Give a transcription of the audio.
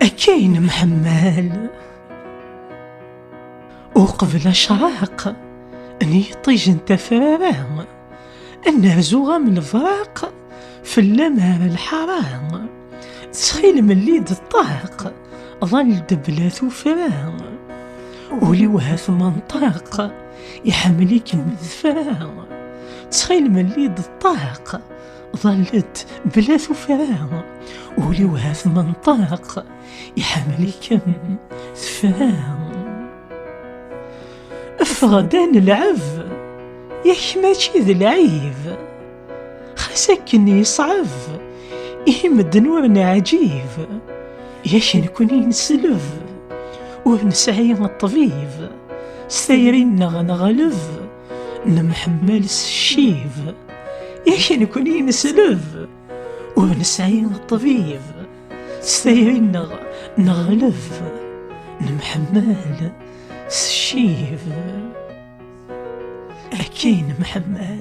أكاين محمال وقبل شراق أني طيج انت فرام أنه زوغة من الفراق في اللمام الحرام تخيل من ليد الطاق ظل دبلات وفرام ولي وهاث منطاق يحمليك المذفرام تخيل من ليد الطاق ظلت بلاث وفرام ولي وهاث منطاق يحمليك ذفرام افغدان العف ياك ماشي ذي العيب خساكني يصعب يهمد نورنا عجيب ياش نكوني نسلف ونسعي الطبيب سايرين نغلف نمحمل الشيف ياش نكوني نسلف ونسعي الطبيب سايرين نغلف نمحمل الشيف أكين محمل.